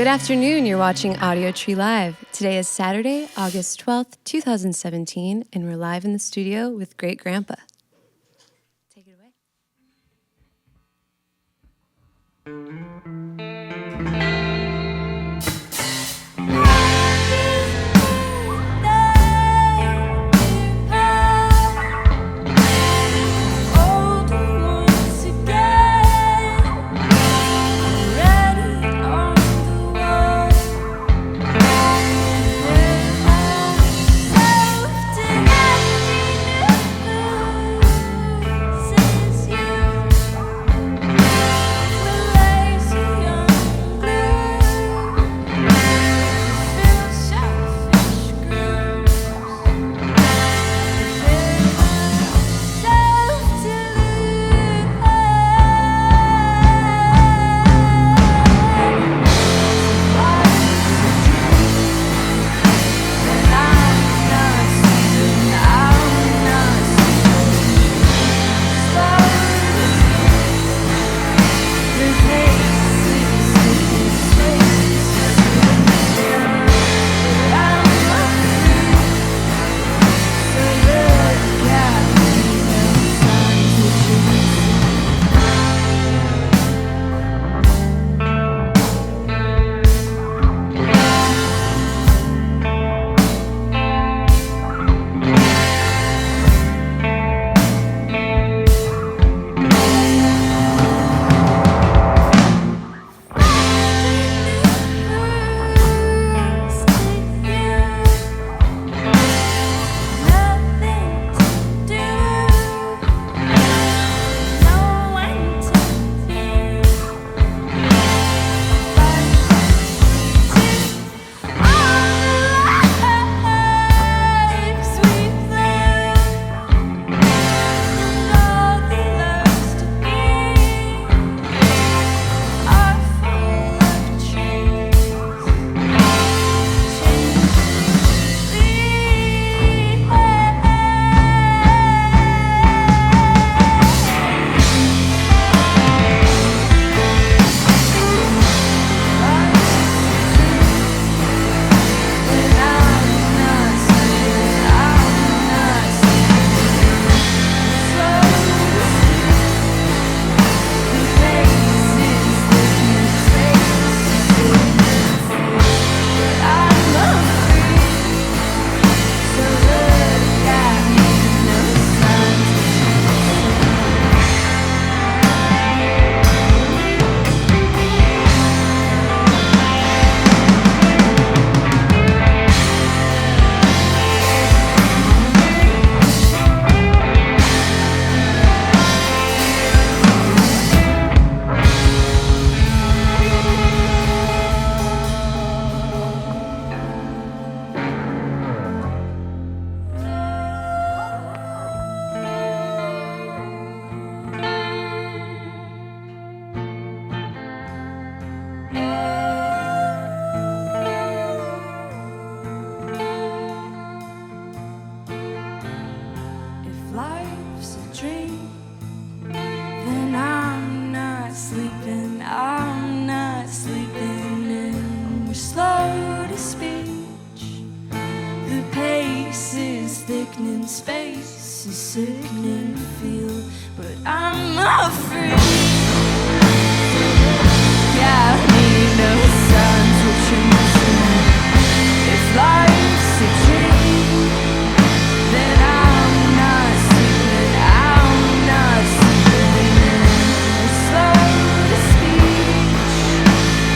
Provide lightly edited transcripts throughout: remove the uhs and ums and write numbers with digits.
afternoon, you're watching Audiotree Live. Today is Saturday, August 12th, 2017, and we're live in the studio with Great Grandpa. Take it away. Space is sickening feel, but I'm afraid. Yeah, I need no signs which are missing. If life's a dream, then I'm not sleeping. I'm not sleeping. It's slow to speech.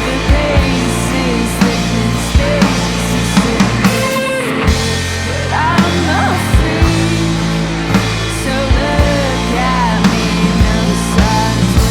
The pace is thickening, space is sickening, but I'm afraid. So look at me, no signs.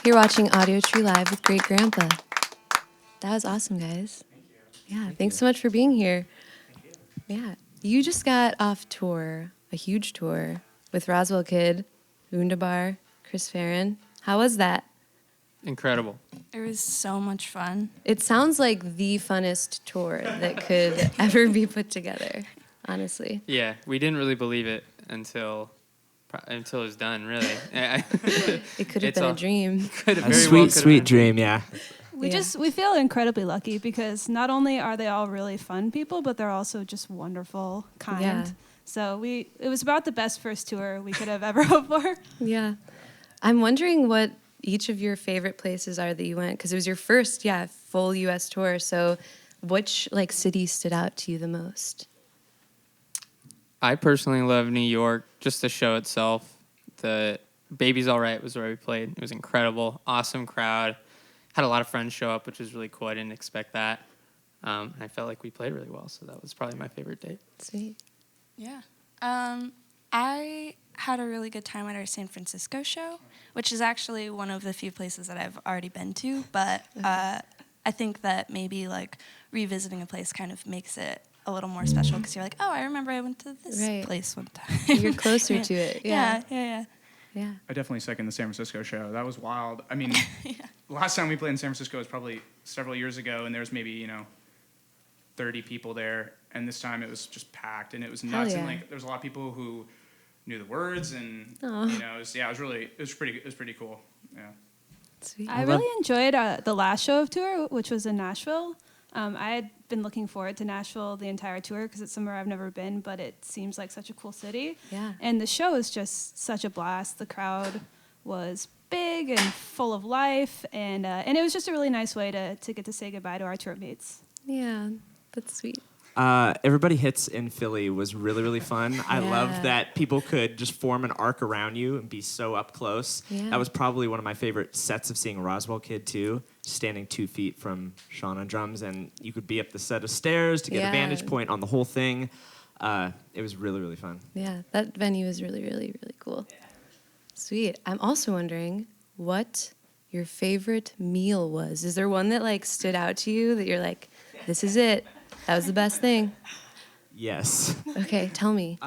You're watching Audiotree Live with Great Grandpa. That was awesome, guys. Yeah, thanks so much for being here. Yeah, you just got off tour, a huge tour, with Roswell Kid, Wunderbar, Chris Farron. How was that? Incredible. It was so much fun. It sounds like the funnest tour that could ever be put together, honestly. Yeah, we didn't really believe it until it was done, really. It could have been a dream. Could have A very sweet, well could have sweet been. dream, yeah. We feel incredibly lucky because not only are they all really fun people, but they're also just wonderful, kind. Yeah. So it was about the best first tour we could have ever hoped for. Yeah. I'm wondering what each of your favorite places are that you went, because it was your first, full U.S. tour. So which, city stood out to you the most? I personally love New York, just the show itself. The Baby's All Right was where we played. It was incredible. Awesome crowd. Had a lot of friends show up, which was really cool. I didn't expect that. And I felt like we played really well, so that was probably my favorite date. Sweet. Yeah. I had a really good time at our San Francisco show, which is actually one of the few places that I've already been to. But I think that maybe revisiting a place kind of makes it a little more special because you're like, oh, I remember I went to this place one time. You're closer to it. Yeah. Yeah. I definitely second the San Francisco show. That was wild. I mean, last time we played in San Francisco was probably several years ago, and there was maybe 30 people there, and this time it was just packed, and it was nuts. Yeah. And there was a lot of people who knew the words, and it was pretty cool. Yeah. Sweet. I really enjoyed the last show of tour, which was in Nashville. I had been looking forward to Nashville the entire tour because it's somewhere I've never been, but it seems like such a cool city. Yeah. And the show was just such a blast. The crowd was big and full of life, and it was just a really nice way to get to say goodbye to our tour mates. Yeah, that's sweet. Everybody Hits in Philly was really, really fun. I Yeah. loved that people could just form an arc around you and be so up close. Yeah. That was probably one of my favorite sets of seeing Roswell Kid, too, standing 2 feet from Sean on drums, and you could be up the set of stairs to get a vantage point on the whole thing. It was really, really fun. Yeah, that venue is really, really, really cool. Yeah. Sweet. I'm also wondering what your favorite meal was. Is there one that stood out to you that you're like, this is it? That was the best thing. Yes. Okay, tell me.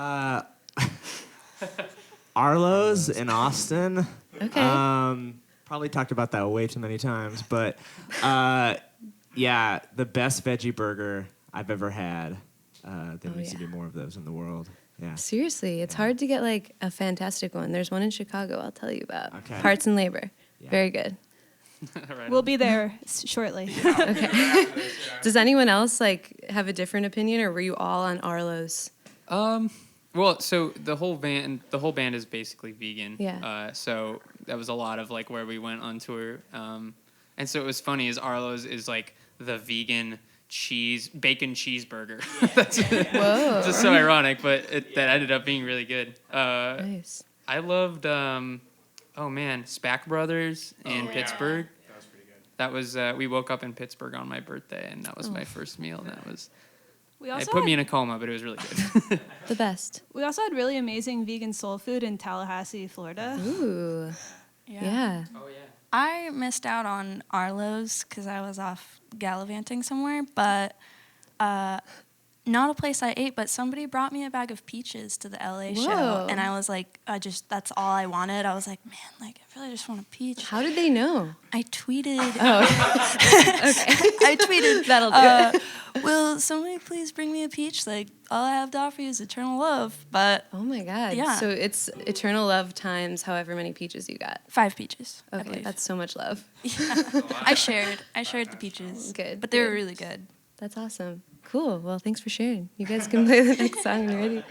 Arlo's in Austin. Okay. Probably talked about that way too many times, but the best veggie burger I've ever had. There needs to be more of those in the world. Yeah. Seriously, it's hard to get a fantastic one. There's one in Chicago I'll tell you about. Okay. Parts and Labor. Yeah. Very good. Right We'll on. be there shortly. Okay. Does anyone else have a different opinion, or were you all on Arlo's? Well, so the whole band is basically vegan. Yeah. So that was a lot of where we went on tour. And so it was funny is Arlo's is the vegan bacon cheeseburger. Whoa. Just so ironic, but that ended up being really good. Nice. I loved, Spack Brothers in Pittsburgh. That was pretty good. That was, we woke up in Pittsburgh on my birthday, and that was my first meal, and that was, We it also put me in had, a coma, but it was really good. The best. we also had really amazing vegan soul food in Tallahassee, Florida. Ooh. Yeah. Oh, yeah. I missed out on Arlo's because I was off gallivanting somewhere, but not a place I ate, but somebody brought me a bag of peaches to the LA Whoa. show, and I was like, that's all I wanted. I was like, man, I really just want a peach. How did they know? I tweeted. Oh, okay. I tweeted. That'll do it. Will somebody please bring me a peach? All I have to offer you is eternal love. But Oh my God. Yeah. So it's eternal love times however many peaches you got. 5 peaches. I Okay, believe. that's so much love. I shared the peaches. Good, But they were good. really good. That's awesome. Cool. Well, thanks for sharing. You guys can play the next song when you're ready.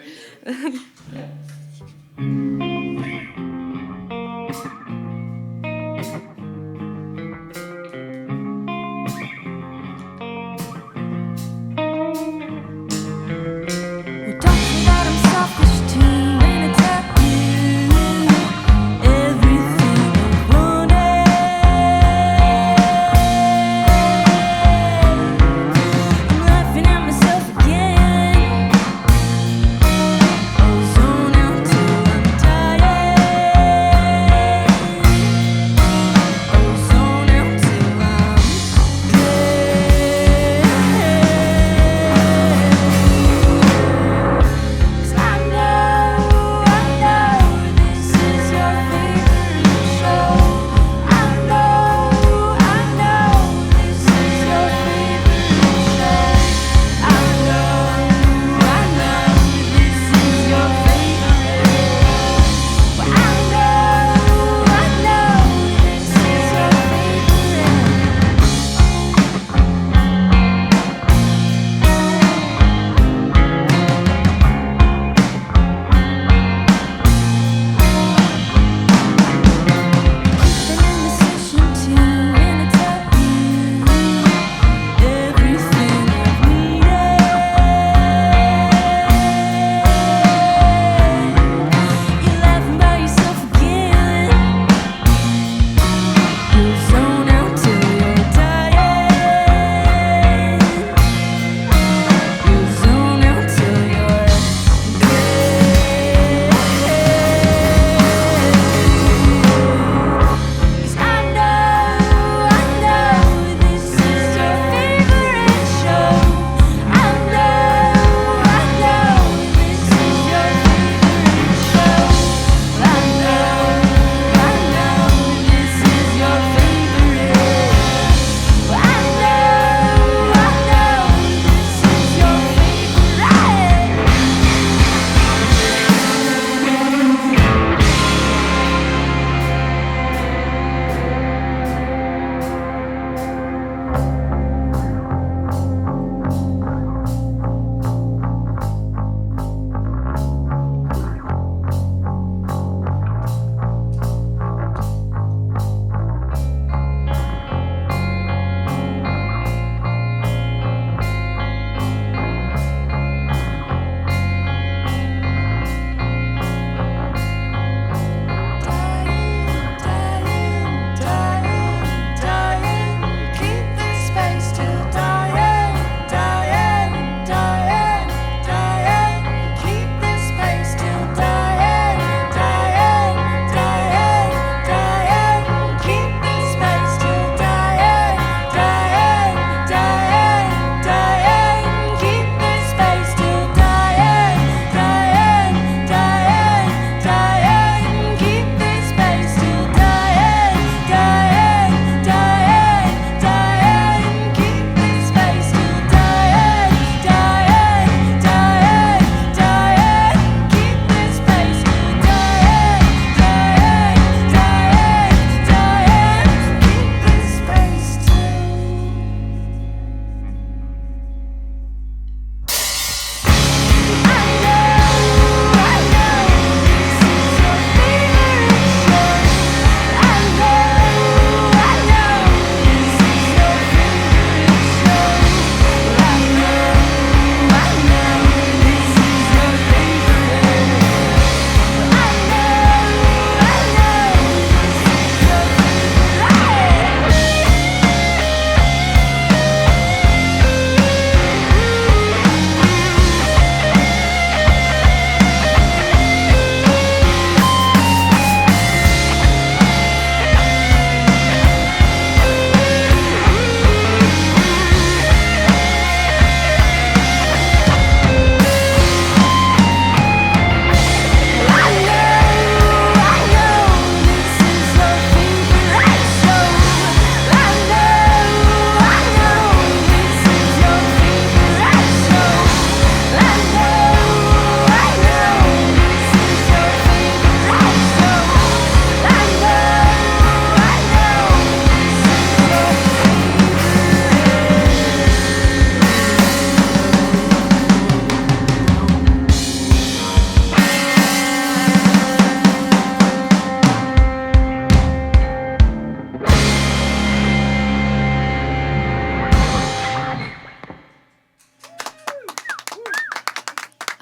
Well, don't say that I'm selfish too when I tell you everything I wanted. I'm laughing at myself again. Oh, zone out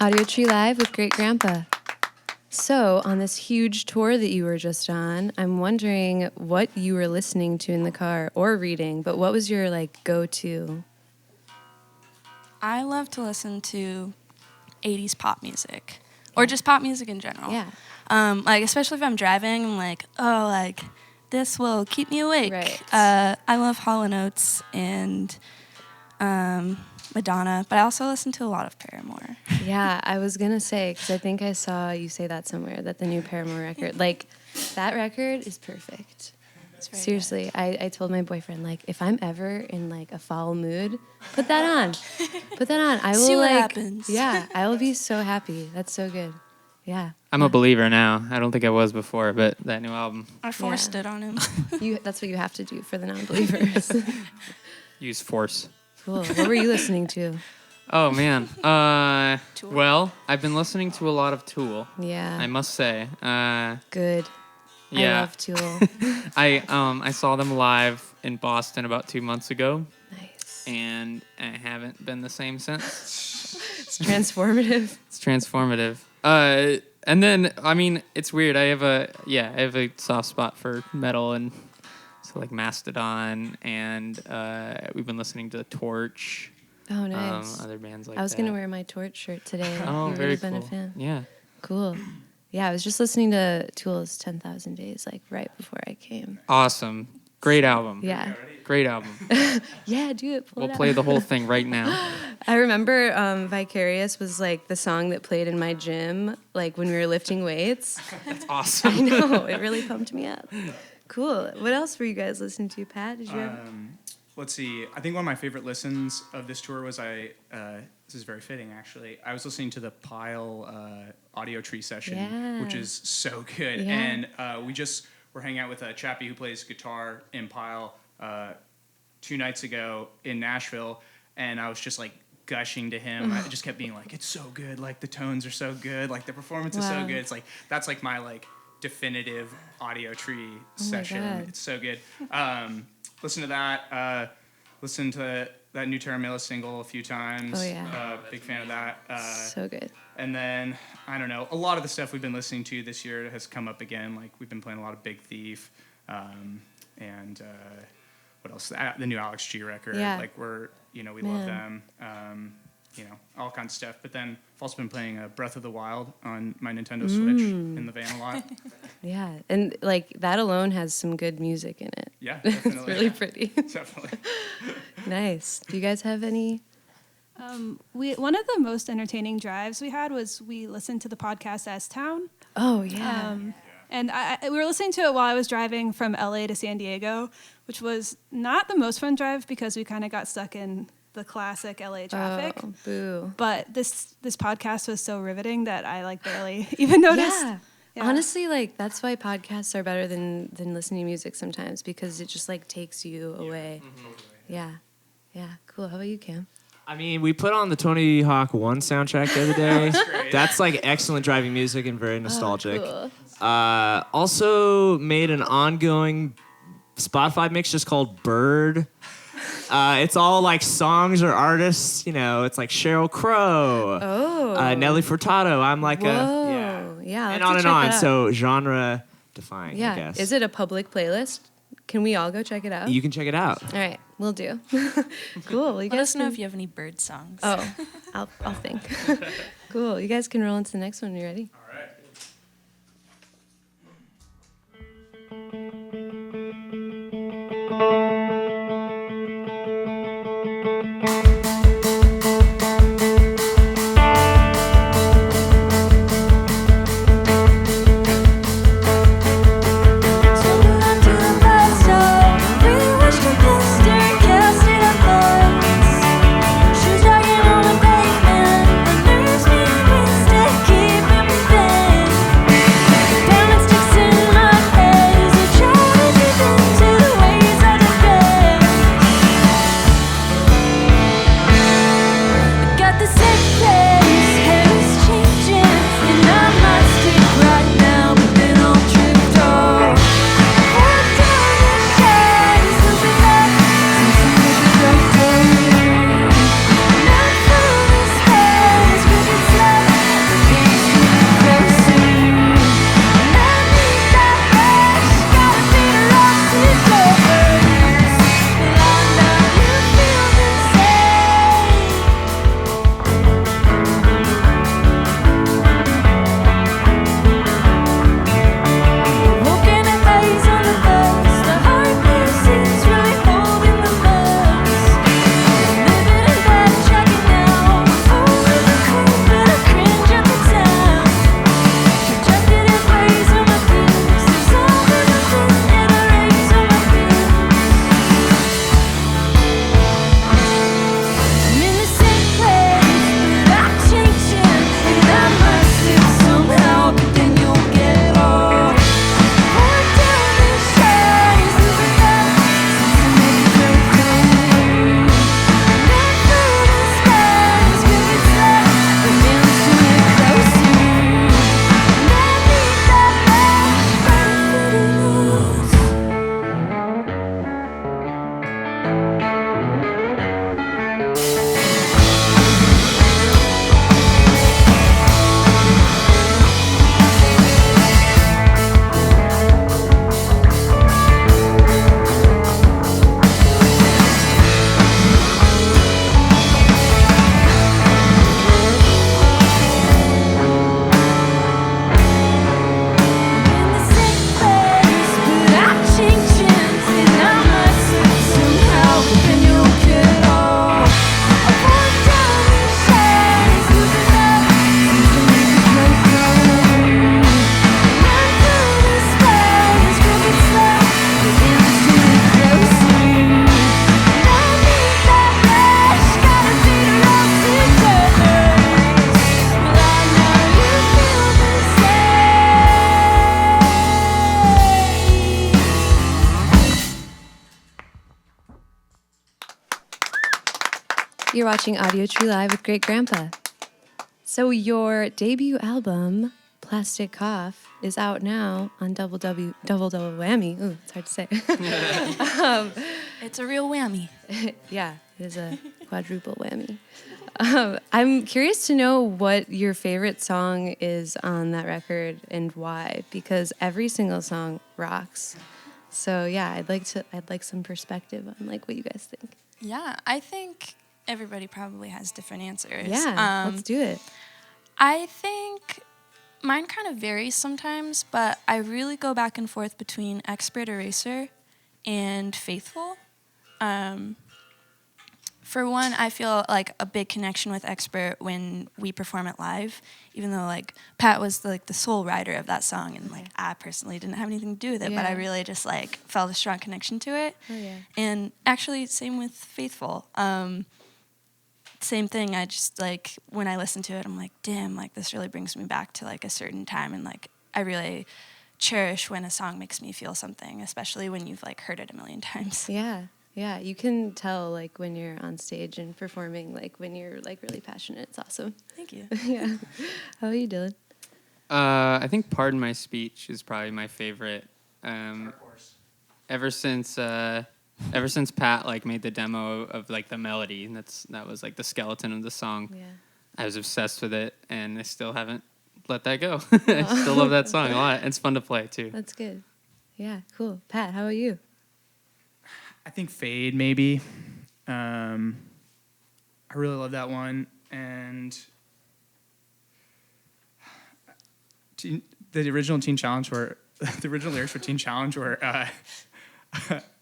Audiotree Live with Great Grandpa. So, on this huge tour that you were just on, I'm wondering what you were listening to in the car or reading, but what was your like go-to? I love to listen to 80s pop music or just pop music in general. Yeah. Like especially if I'm driving, I'm like, oh, like this will keep me awake. Right. I love Hall & Oates and Madonna, but I also listen to a lot of Paramore. Yeah, I was gonna say, because I think I saw you say that somewhere, that the new Paramore record, like, that record is perfect. It's very Seriously, I told my boyfriend, like, if I'm ever in, like, a foul mood, put that on. Put that on. I will, See what like, happens. yeah, I will be so happy. That's so good. Yeah. I'm a believer now. I don't think I was before, but that new album, I forced Yeah. it on him. That's what you have to do for the non-believers. use force. Cool. What were you listening to? Oh man. Tool. Well, I've been listening to a lot of Tool. Yeah. I must say. Good. I Yeah. love Tool. I saw them live in Boston about 2 months ago, Nice. and I haven't been the same since. It's transformative. It's transformative. And then I mean, it's weird. I have a soft spot for metal, and so like Mastodon, and we've been listening to Torch. Oh, nice. Other bands like I was that. going to wear my Torch shirt today. Oh, You've very really been cool. a fan. Yeah. Cool. Yeah, I was just listening to Tool's 10,000 Days, like, right before I came. Awesome. Great album. Yeah. Great album. Yeah, do it. Pull We'll it out. play the whole thing right now. I remember Vicarious was, like, the song that played in my gym, like, when we were lifting weights. That's I awesome. know. It really pumped me up. Cool. What else were you guys listening to, Pat? Did you have... Let's see. I think one of my favorite listens of this tour was this is very fitting actually. I was listening to the Pile Audiotree session, Yeah. which is so good. Yeah. And we just were hanging out with a chappie who plays guitar in Pile 2 nights ago in Nashville, and I was just like gushing to him. I just kept being like, "It's so good. Like the tones are so good. Like the performance is so Wow. good." It's like that's like my like definitive Audiotree session. God. It's so good. Listen to that. Listen to that new Terra Mila single a few times. Oh, yeah. Big fan of that. so good. And then, I don't know, a lot of the stuff we've been listening to this year has come up again. Like, we've been playing a lot of Big Thief. And what else? The new Alex G record. Yeah. Like, we love them. All kinds of stuff. But then I've also been playing Breath of the Wild on my Nintendo Switch in the van a lot. Yeah. And, like, that alone has some good music in it. Yeah, definitely. It's really pretty. Definitely. Nice. Do you guys have any? One of the most entertaining drives we had was we listened to the podcast S-Town. Oh, yeah. And we were listening to it while I was driving from LA to San Diego, which was not the most fun drive because we kind of got stuck in the classic LA traffic. Oh, boo. But this podcast was so riveting that I like barely even noticed. Yeah. Yeah. Honestly, like, that's why podcasts are better than listening to music sometimes, because it just, like, takes you away. Yeah. Yeah. Cool. How about you, Cam? I mean, we put on the Tony Hawk 1 soundtrack the other day. That's like excellent driving music and very nostalgic. Cool. Also made an ongoing Spotify mix just called Bird. It's all like songs or artists, it's like Sheryl Crow, Nelly Furtado. I'm like Whoa. Yeah. and I'll on have and to check on. it out. So genre defying, yeah. I guess. Is it a public playlist? Can we all go check it out? You can check it out. All right. We'll do. Cool. Well, you Let guys us know can- if you have any bird songs. Oh, I'll think. Cool. You guys can roll into the next one. You ready? All right. Diamond sticks in my head as I try to give in to the ways I defend. You're watching Audiotree Live with Great Grandpa. So your debut album, Plastic Cough, is out now on double whammy. Ooh, it's hard to say. It's a real whammy. Yeah, it is a quadruple whammy. I'm curious to know what your favorite song is on that record and why, because every single song rocks. So yeah, I'd like some perspective on like what you guys think. Yeah, I think everybody probably has different answers. Yeah, let's do it. I think mine kind of varies sometimes, but I really go back and forth between Expert Eraser and Faithful. For one, I feel like a big connection with Expert when we perform it live, even though like Pat was the sole writer of that song, and like I personally didn't have anything to do with it, but I really just like felt a strong connection to it. Oh, yeah. And actually, same with Faithful. Same thing. I just like when I listen to it, I'm like, damn, like this really brings me back to like a certain time, and like I really cherish when a song makes me feel something, especially when you've like heard it a million times. Yeah, you can tell like when you're on stage and performing, like when you're like really passionate. It's awesome. Thank you. Yeah. How are you, Dylan? I think "Pardon My Speech" is probably my favorite. Ever since Pat like made the demo of like the melody, and that was like the skeleton of the song. Yeah. I was obsessed with it, and I still haven't let that go. I still love that song a lot. It's fun to play too. That's good. Yeah, cool. Pat, how about you? I think Fade, maybe. I really love that one. And the original Teen Challenge were, the original lyrics for Teen Challenge were,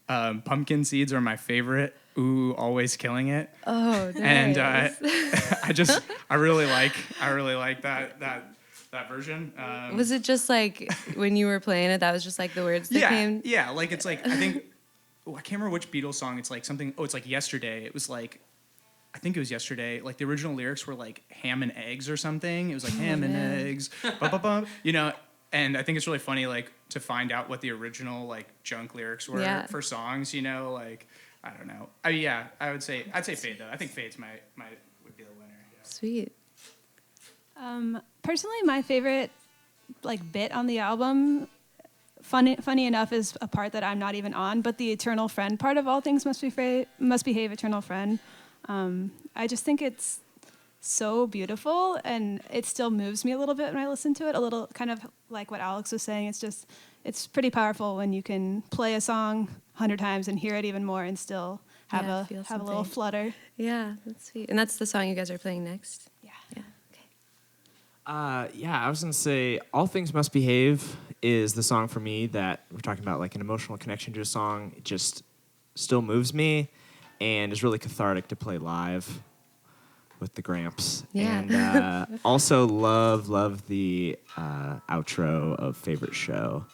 pumpkin seeds are my favorite. Ooh, always killing it. Oh, nice. And I really like that version. Was it just like when you were playing it, that was just like the words that came? Yeah, like it's like, I think, I can't remember which Beatles song. It's like something, it's like Yesterday. It was like, I think it was Yesterday. Like the original lyrics were like ham and eggs or something. It was like ham and eggs, you know. And I think it's really funny, like to find out what the original like junk lyrics were for songs. You know, like I don't know. I'd say Fade though. I think Fade's would be the winner. Yeah. Sweet. Personally, my favorite like bit on the album, funny enough, is a part that I'm not even on, but the eternal friend part of All Things Must Behave, Eternal Friend. I just think it's so beautiful, and it still moves me a little bit when I listen to it. A little kind of like what Alex was saying. It's pretty powerful when you can play a song 100 times and hear it even more and still have a little flutter. Yeah, that's sweet. And that's the song you guys are playing next? Yeah. Okay. I was going to say All Things Must Behave is the song for me that we're talking about, like an emotional connection to a song. It just still moves me and is really cathartic to play live with the Gramps. Yeah. And also love the outro of Favorite Show.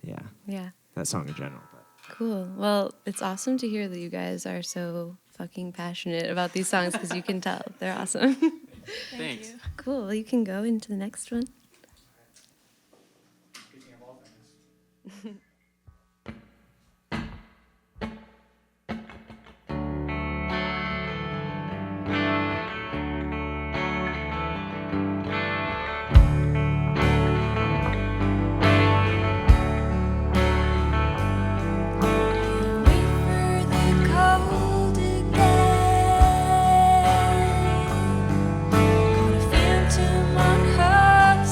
Yeah. That song in general. But. Cool. Well, it's awesome to hear that you guys are so fucking passionate about these songs, because you can tell. They're awesome. Thank you. Cool. Well, you can go into the next one. Speaking of all things. Got a phantom on her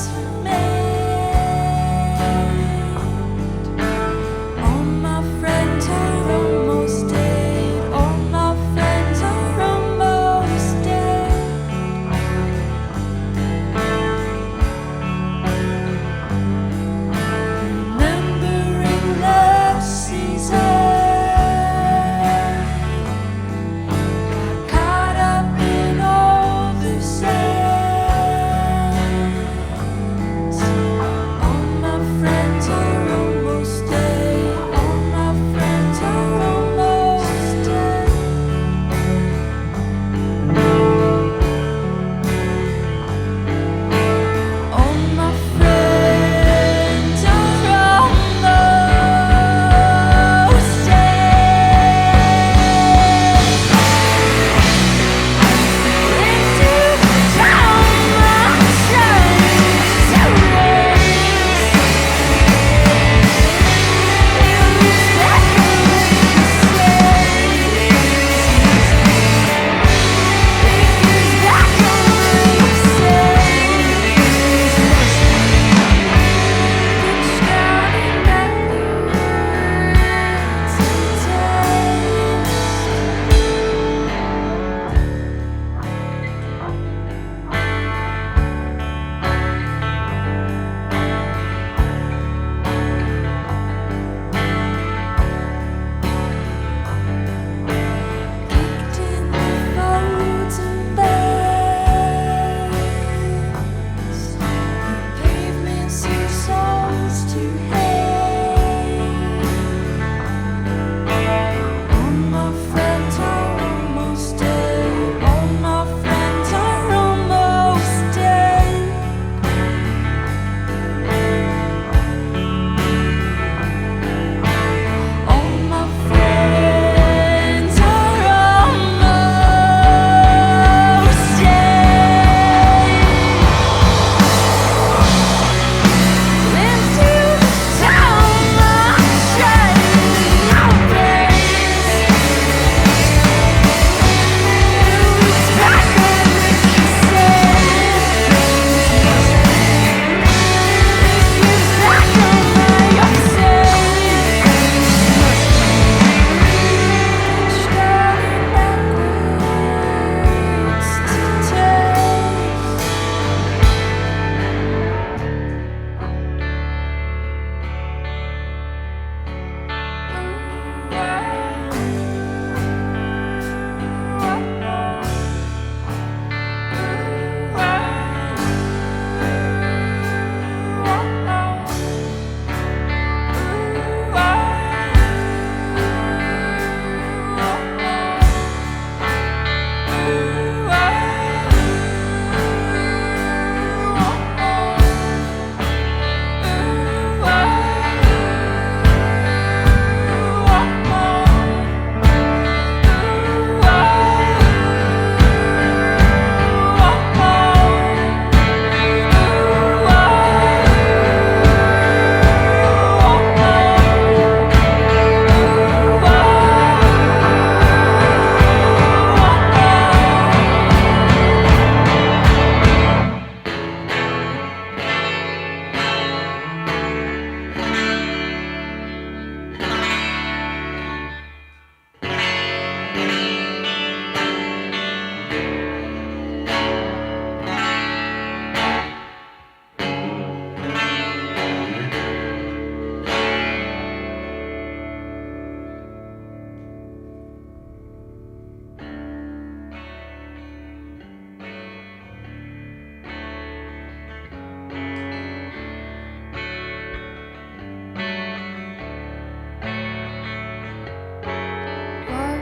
What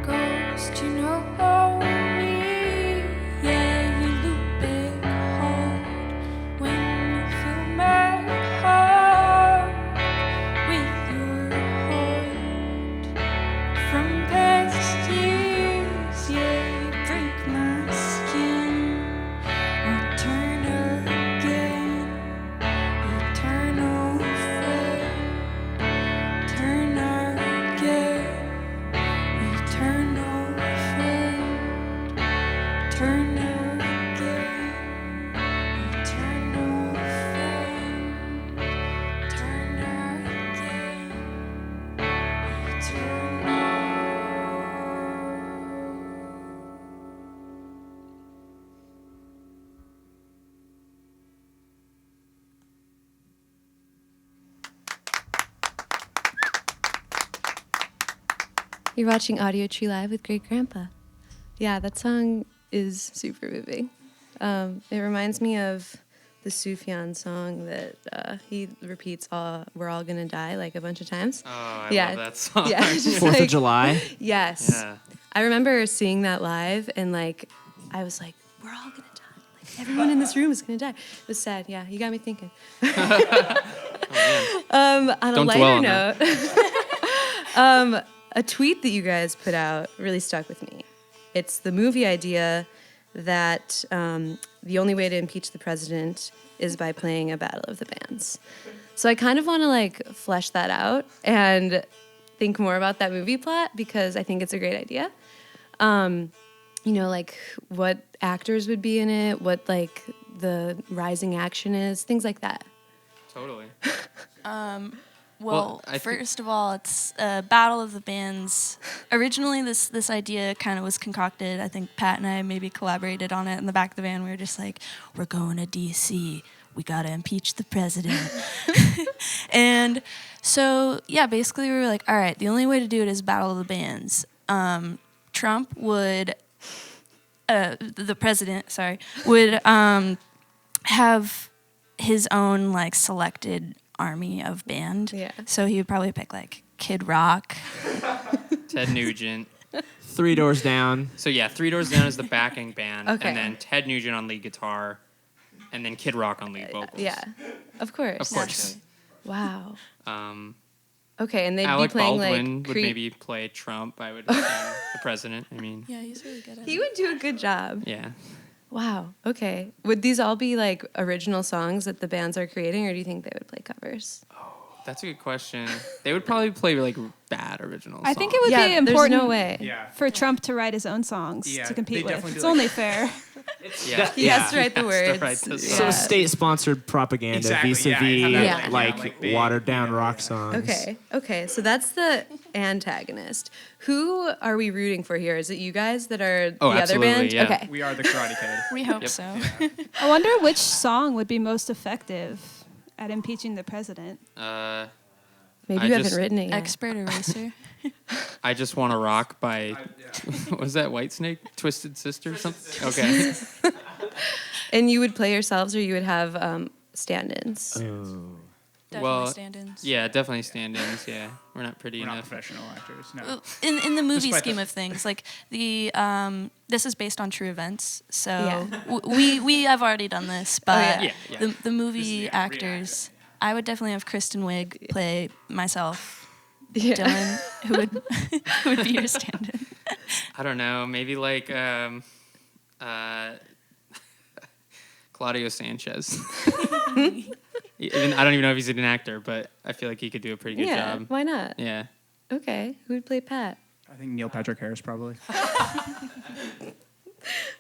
goes to know me? Yeah, you look big hard when you fill my heart with your heart. From past years, yeah, you break my skin. I'll turn again, eternal friend. Turn again. Eternal friend, turn again. Eternal friend, turn again. Eternal. You're watching Audiotree Live with Great Grandpa. Yeah, that song is super moving. It reminds me of the Sufjan song that he repeats, "We're all gonna die," like a bunch of times. Oh, I Yeah. love that song. Yeah, it's just 4th like- of July. Yes. Yeah. I remember seeing that live and like I was like, we're all gonna die. Like everyone in this room is gonna die. It was sad. Yeah, you got me thinking. On a Don't dwell lighter on note, a tweet that you guys put out really stuck with me. It's the movie idea that the only way to impeach the president is by playing a battle of the bands. So I kind of want to like flesh that out and think more about that movie plot because I think it's a great idea. You know, like what actors would be in it, what like the rising action is, things like that. Totally. Well, I think- first of all, it's a Battle of the Bands. Originally, this idea kind of was concocted. I think Pat and I maybe collaborated on it in the back of the van. We were just like, we're going to D.C. We got to impeach the president. And so, yeah, basically we were like, all right, the only way to do it is Battle of the Bands. Trump would, the president, sorry, would have his own, like, selected army of band. Yeah. So he would probably pick like Kid Rock. Ted Nugent. 3 Doors Down. So yeah, 3 Doors Down is the backing band, Okay. and then Ted Nugent on lead guitar, and then Kid Rock on lead vocals. Yeah, of course. Of course. Wow. Um, Okay, and they'd Alec be playing Baldwin like would maybe play Trump. I would assume, the president. I mean, Yeah, he's really good at He would do a good job. yeah. Wow. Okay. Would these all be like original songs that the bands are creating, or do you think they would play covers? That's a good question. They would probably play like bad original songs. I think it would Yeah, be there's important no way. Yeah. for Trump to write his own songs Yeah, to they compete with. definitely It's do, like- only fair. Yeah. He has to write the He has to words. write the So Yeah. state-sponsored propaganda Exactly, yeah, vis-a-vis and have that, like big, watered-down yeah, rock yeah. songs. Okay. Okay. So that's the antagonist. Who are we rooting for here? Is it you guys that are Oh, the other absolutely, band? yeah. Okay. We are the Karate Kid. We hope Yep. so. I wonder which song would be most effective at impeaching the president. Maybe I you haven't just- written it yet. Expert eraser. I Just Wanna Rock by, was that Whitesnake? Twisted Sister or something? Okay. And you would play yourselves, or you would have stand-ins. Definitely Well, stand-ins. Yeah, definitely stand-ins, yeah. We're not pretty We're not enough. professional actors. No. Well, in the movie Despite scheme the- of things, like the this is based on true events, so Yeah. we have already done this, but yeah. Yeah, yeah. the This is, movie yeah, actors, I would definitely have Kristen Wiig play myself, Yeah. Dylan, who would be your stand-in. I don't know, maybe like Claudio Sanchez. I don't even know if he's an actor, but I feel like he could do a pretty good Yeah. job. Why not? Yeah. Okay. Who would play Pat? I think Neil Patrick Harris probably.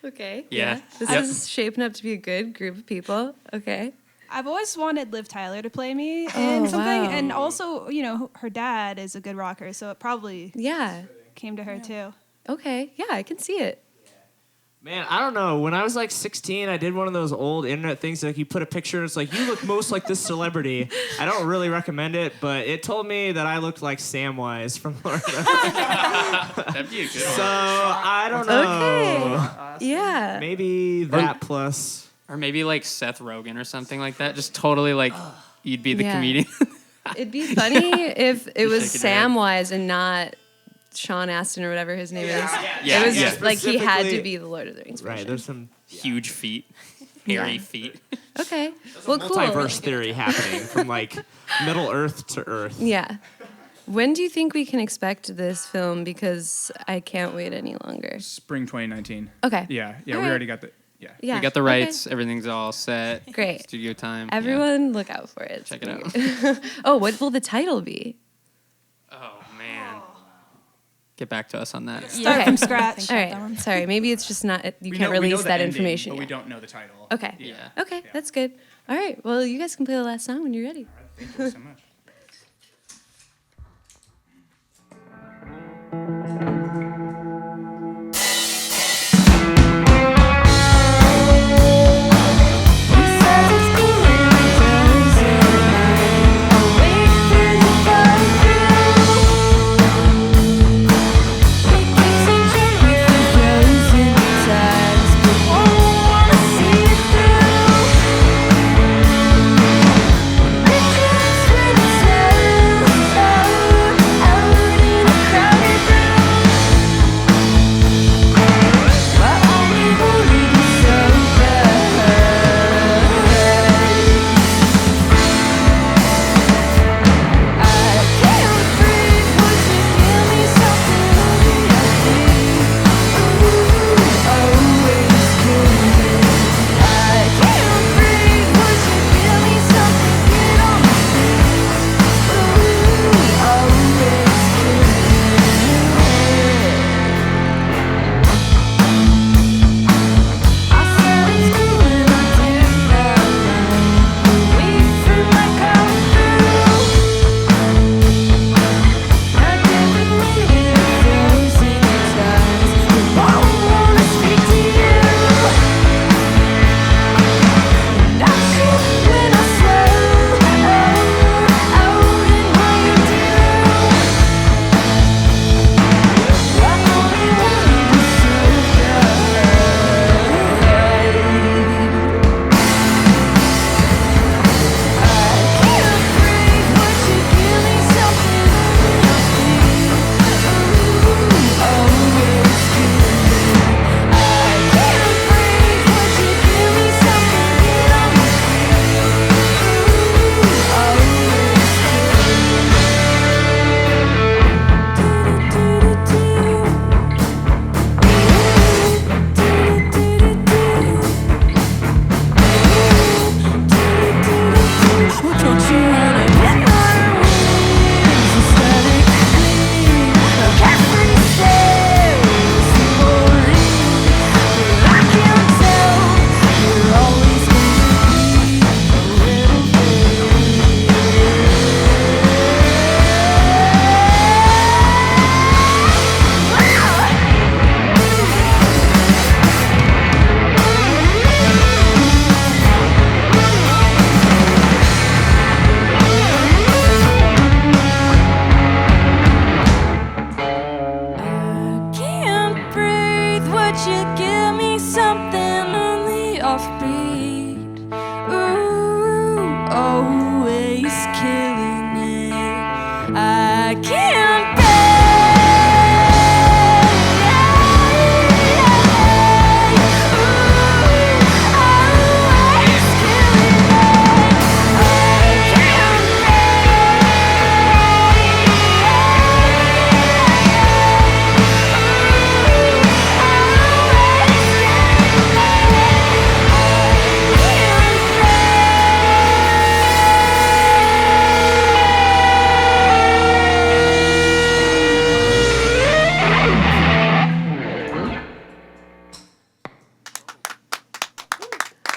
Okay. Yeah. This Yep. is shaping up to be a good group of people. Okay. I've always wanted Liv Tyler to play me Oh, in something, wow. and also, you know, her dad is a good rocker, so it probably Yeah. came to her too. Okay, yeah, I can see it. Man, I don't know. When I was like 16, I did one of those old internet things like you put a picture and it's like, you look most like this celebrity. I don't really recommend it, but it told me that I looked like Samwise from Florida. That'd be a good So one. I don't know. Okay. Yeah. Maybe that plus. Or maybe like Seth Rogen or something like that. Just totally like you'd be the Yeah. comedian. It'd be funny if it was shaking your head. Samwise and not Sean Astin or whatever his name is. Yeah, It was yeah. just like he had to Specifically- be the Lord of the Rings Right, version. there's some Huge feet. Hairy Yeah. feet. Okay. Well, cool. multiverse theory happening from like Middle Earth to Earth. Yeah. When do you think we can expect this film? Because I can't wait any longer. Spring 2019. Okay. Yeah, All we right. already got the. Yeah. Yeah. We got the okay. rights. Everything's all set. Great. Studio time. yeah. Everyone, look out for it. Check it out. Oh, what will the title be? Oh, man. Get back to us on that. Start Okay. from scratch. All right. Sorry. Maybe it's just not. You We can't know release the that ending, information but we yet. don't know the title. Okay. Yeah. Okay. That's good. All right. Well, you guys can play the last song when you're ready. Thank you so much.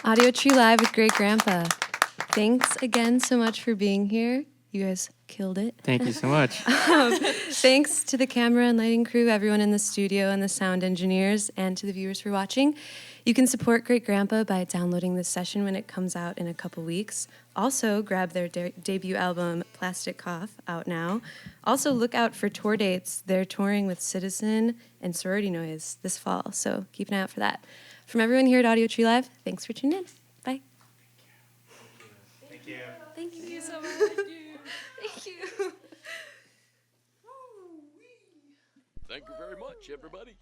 Audiotree Live with Great Grandpa. Thanks again so much for being here. You guys Killed it. Thank you so much. Thanks to the camera and lighting crew, everyone in the studio, and the sound engineers, and to the viewers for watching. You can support Great Grandpa by downloading this session when it comes out in a couple weeks. Also, grab their debut album, Plastic Cough, out now. Also, look out for tour dates. They're touring with Citizen and Sorority Noise this fall, so keep an eye out for that. From everyone here at Audiotree Live, thanks for tuning in. Bye. Thank you. Thank you so much. Thank you. Thank you very much, everybody.